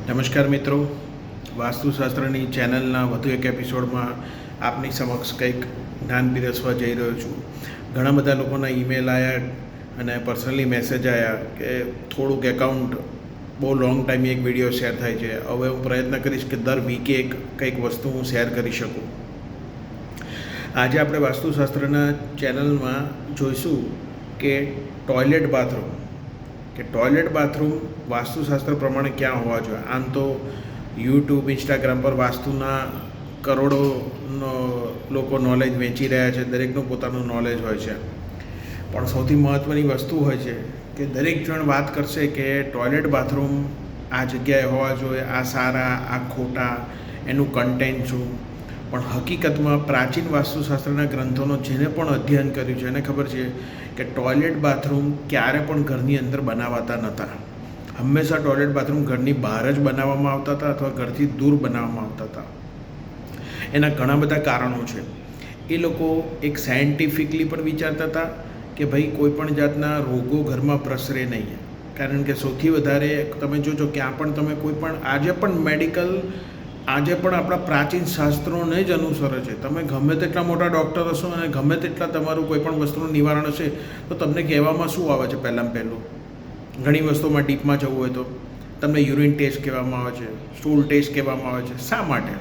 નમસ્કાર મિત્રો, વાસ્તુશાસ્ત્રની ચેનલના વધુ એક એપિસોડમાં આપની સમક્ષ કંઈક જ્ઞાન પીરસવા જઈ રહ્યો છું. ઘણા બધા લોકોના ઈમેલ આવ્યા અને પર્સનલી મેસેજ આવ્યા કે થોડુંક એકાઉન્ટ બહુ લોંગ ટાઈમ એક વિડીયો શેર થાય છે. હવે હું પ્રયત્ન કરીશ કે દર વીકે કંઈક વસ્તુ હું શેર કરી શકું. આજે આપણે વાસ્તુશાસ્ત્રના ચેનલમાં જોઈશું કે ટોયલેટ બાથરૂમ વાસ્તુશાસ્ત્ર પ્રમાણે ક્યાં હોવા જોઈએ. આમ તો યુટ્યુબ, ઇન્સ્ટાગ્રામ પર વાસ્તુના કરોડો લોકો નોલેજ વેચી રહ્યા છે. દરેકનું પોતાનું નોલેજ હોય છે, પણ સૌથી મહત્ત્વની વસ્તુ હોય છે કે દરેક જણ વાત કરશે કે ટોયલેટ બાથરૂમ આ જગ્યાએ હોવા જોઈએ, આ સારા, આ ખોટા, એનું કન્ટેન્ટ શું. પણ હકીકતમાં પ્રાચીન વાસ્તુશાસ્ત્રના ગ્રંથોનો જેને પણ અધ્યયન કર્યું છે એને ખબર છે કે ટોયલેટ બાથરૂમ ક્યારે પણ ઘરની અંદર બનાવાતા નહોતા. હંમેશા ટોયલેટ બાથરૂમ ઘરની બહાર જ બનાવવામાં આવતા હતા અથવા ઘરથી દૂર બનાવવામાં આવતા હતા. એના ઘણા બધા કારણો છે. એ લોકો એક સાયન્ટિફિકલી પણ વિચારતા હતા કે ભાઈ કોઈ પણ જાતના રોગો ઘરમાં પ્રસરે નહીં. કારણ કે સૌથી વધારે તમે જોજો ક્યાં પણ તમે કોઈ પણ આજે પણ આપણા પ્રાચીન શાસ્ત્રોને જ અનુસરે છે. તમે ગમે તેટલા મોટા ડૉક્ટર હશો અને ગમે તેટલા તમારું કોઈ પણ વસ્તુનું નિવારણ હશે તો તમને કહેવામાં શું આવે છે? પહેલું ઘણી વસ્તુમાં ડીપમાં જવું હોય તો તમને યુરિન ટેસ્ટ કહેવામાં આવે છે, સ્ટૂલ ટેસ્ટ કહેવામાં આવે છે. શા માટે?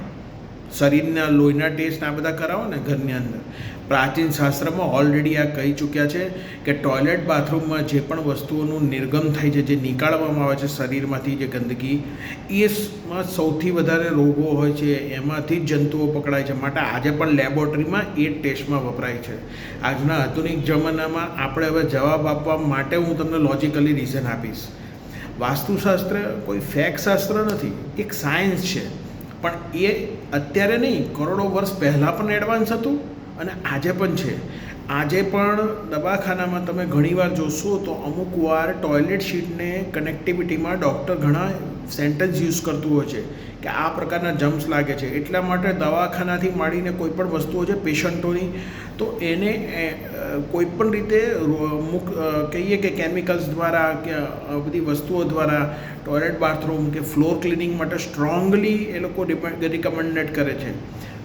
શરીરના લોહીના ટેસ્ટ આ બધા કરાવો ને ઘરની અંદર. પ્રાચીન શાસ્ત્રમાં ઓલરેડી આ કહી ચૂક્યા છે કે ટોયલેટ બાથરૂમમાં જે પણ વસ્તુઓનું નિર્ગમ થાય છે, જે નીકાળવામાં આવે છે શરીરમાંથી, જે ગંદકી, એમાં સૌથી વધારે રોગો હોય છે, એમાંથી જ જંતુઓ પકડાય છે. માટે આજે પણ લેબોરેટરીમાં એ ટેસ્ટમાં વપરાય છે. આજના આધુનિક જમાનામાં આપણે હવે જવાબ આપવા માટે હું તમને લોજિકલી રીઝન આપીશ. વાસ્તુશાસ્ત્ર કોઈ ફેક શાસ્ત્ર નથી, એક સાયન્સ છે. પણ એ અત્યારે નહીં, કરોડો વર્ષ પહેલાં પણ એડવાન્સ હતું અને આજે પણ છે. આજે પણ દવાખાનામાં તમે ઘણીવાર જોશો તો અમુક વાર ટોયલેટ સીટને કનેક્ટિવિટીમાં ડૉક્ટર ઘણા સેન્ટેન્સ યુઝ કરતું હોય છે કે આ પ્રકારના જમ્સ લાગે છે. એટલા માટે દવાખાનાથી માંડીને કોઈ પણ વસ્તુઓ છે પેશન્ટોની, તો એને કોઈ પણ રીતે કહીએ કે કેમિકલ્સ દ્વારા કે બધી વસ્તુઓ દ્વારા ટોયલેટ બાથરૂમ કે ફ્લોર ક્લિનિંગ માટે સ્ટ્રોંગલી એ લોકો રિકમેન્ડેડ કરે છે.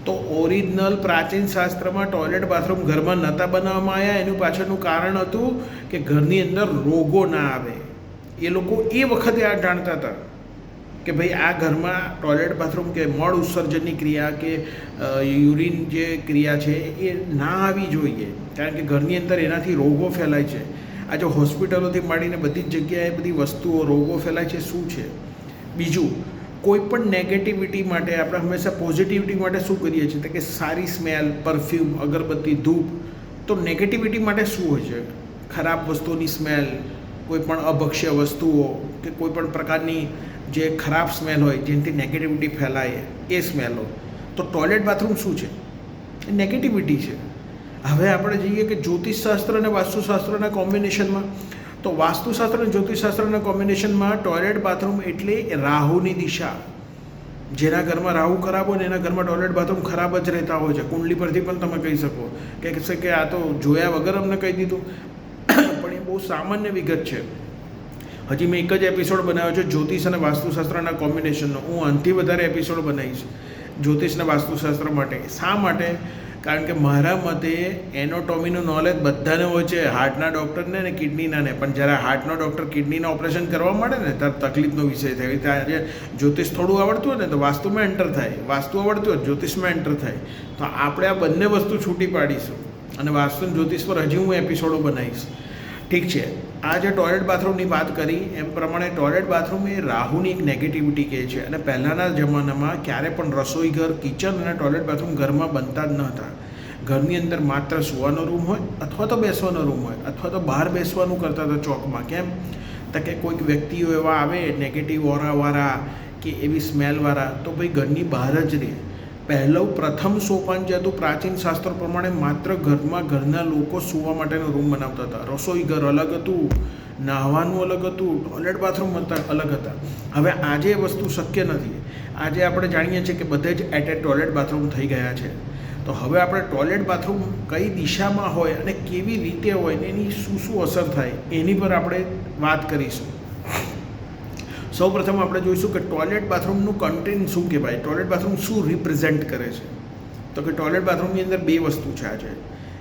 તો ઓરિજિનલ પ્રાચીન શાસ્ત્રમાં ટોયલેટ બાથરૂમ ઘરમાં નહોતા બનાવવામાં આવ્યા. એનું પાછળનું કારણ હતું કે ઘરની અંદર રોગો ના આવે. એ લોકો એ વખતે આ જાણતા હતા કે ભાઈ આ ઘરમાં ટોયલેટ બાથરૂમ કે મળ ઉત્સર્જનની ક્રિયા કે યુરિન જે ક્રિયા છે એ ના આવી જોઈએ. કારણ કે ઘરની અંદર એનાથી રોગો ફેલાય છે. આજે હોસ્પિટલોથી માંડીને બધી જ જગ્યાએ બધી વસ્તુઓ, રોગો ફેલાય છે. શું છે? બીજું, કોઈ પણ નેગેટિવિટી માટે આપણે હંમેશા પોઝિટિવિટી માટે શું કરીએ છીએ કે સારી સ્મેલ, પરફ્યુમ, અગરબત્તી, ધૂપ. તો નેગેટિવિટી માટે શું હોય છે? ખરાબ વસ્તુઓની સ્મેલ, કોઈ પણ અભક્ષ્ય વસ્તુઓ કે કોઈ પણ પ્રકારની જે ખરાબ સ્મેલ હોય જેનાથી નેગેટિવિટી ફેલાય એ સ્મેલો. તો ટોયલેટ બાથરૂમ શું છે? એ નેગેટિવિટી છે. હવે આપણે જઈએ કે જ્યોતિષશાસ્ત્ર અને વાસ્તુશાસ્ત્રના કોમ્બિનેશનમાં, તો વાસ્તુશાસ્ત્ર અને જ્યોતિષશાસ્ત્રના કોમ્બિનેશનમાં ટોયલેટ બાથરૂમ એટલે રાહુની દિશા. જેના ઘરમાં રાહુ ખરાબ હોય ને એના ઘરમાં ટોયલેટ બાથરૂમ ખરાબ જ રહેતા હોય છે. કુંડલી પરથી પણ તમે કહી શકો કે આ તો જોયા વગર અમને કહી દીધું. પણ એ બહુ સામાન્ય વિગત છે. હજી મેં એક જ એપિસોડ બનાવ્યો છે જ્યોતિષ અને વાસ્તુશાસ્ત્રના કોમ્બિનેશનનો. હું આનાથી વધારે એપિસોડ બનાવીશ જ્યોતિષ અને વાસ્તુશાસ્ત્ર માટે. શા માટે? કારણ કે મારા મતે એનોટોમીનું નોલેજ બધાને હોય છે, હાર્ટના ડૉક્ટરને ને કિડનીના ને. પણ જ્યારે હાર્ટનો ડૉક્ટર કિડનીના ઓપરેશન કરવા માંડે ને ત્યારે તકલીફનો વિષય થાય. ત્યારે જ્યોતિષ થોડું આવડતું હોય ને તો વાસ્તુમાં એન્ટર થાય, વાસ્તુ આવડતું હોય જ્યોતિષમાં એન્ટર થાય. તો આપણે આ બંને વસ્તુ છૂટી પાડીશું અને વાસ્તુ અને જ્યોતિષ પર હજી હું એપિસોડો બનાવીશ. ઠીક છે. આ જે ટોયલેટ બાથરૂમની વાત કરી એમ પ્રમાણે ટોયલેટ બાથરૂમ એ રાહુની એક નેગેટિવિટી કહે છે. અને પહેલાંના જમાનામાં ક્યારે પણ રસોઈ ઘર, કિચન અને ટોયલેટ બાથરૂમ ઘરમાં બનતા જ ન હતા. ઘરની અંદર માત્ર સૂવાનો રૂમ હોય અથવા તો બેસવાનો રૂમ હોય અથવા તો બહાર બેસવાનું કરતા હતા ચોકમાં. કેમ? તો કે કોઈક વ્યક્તિઓ એવા આવે નેગેટિવ ઓરાવાળા કે એવી સ્મેલવાળા, તો ભાઈ ઘરની બહાર જ રહે. પ્રથમ સોપાન જે હતું પ્રાચીન શાસ્ત્રો પ્રમાણે માત્ર ઘરના લોકો સૂવા માટેનો રૂમ બનાવતા હતા. રસોઈ ઘર અલગ હતું, નાહવાનું અલગ હતું, ટોયલેટ બાથરૂમ અલગ હતા. હવે આજે એ વસ્તુ શક્ય નથી. આજે આપણે જાણીએ છીએ કે બધે જ ટોયલેટ બાથરૂમ થઈ ગયા છે. તો હવે આપણે ટોયલેટ બાથરૂમ કઈ દિશામાં હોય અને કેવી રીતે હોય ને એની શું અસર થાય એની પર આપણે વાત કરીશું. સૌપ્રથમ આપણે જોઈશું કે ટોયલેટ બાથરૂમનું કન્ટેન્ટ શું કહેવાય, ટોયલેટ બાથરૂમ શું રિપ્રેઝેન્ટ કરે છે. તો કે ટોયલેટ બાથરૂમની અંદર બે વસ્તુ છે આજે,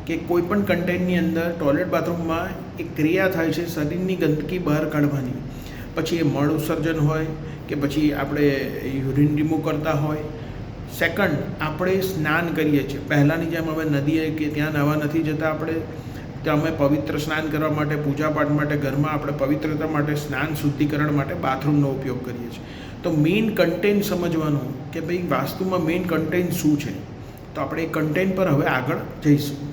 કે કોઈ પણ કન્ટેન્ટની અંદર ટોયલેટ બાથરૂમમાં એક ક્રિયા થાય છે શરીરની ગંદકી બહાર કાઢવાની. પછી એ મળ ઉત્સર્જન હોય કે પછી આપણે યુરિન રિમૂવ કરતા હોય. સેકન્ડ, આપણે સ્નાન કરીએ છીએ. પહેલાંની જેમ હવે નદીએ કે ત્યાં નાહવા નથી જતા આપણે, ત્યાં અમે પવિત્ર સ્નાન કરવા માટે, પૂજાપાઠ માટે, ઘરમાં આપણે પવિત્રતા માટે, સ્નાન શુદ્ધિકરણ માટે બાથરૂમનો ઉપયોગ કરીએ છીએ. તો મેઇન કન્ટેન્ટ સમજવાનું કે ભાઈ વાસ્તુમાં મેઇન કન્ટેન્ટ શું છે. તો આપણે એ કન્ટેન્ટ પર હવે આગળ જઈશું.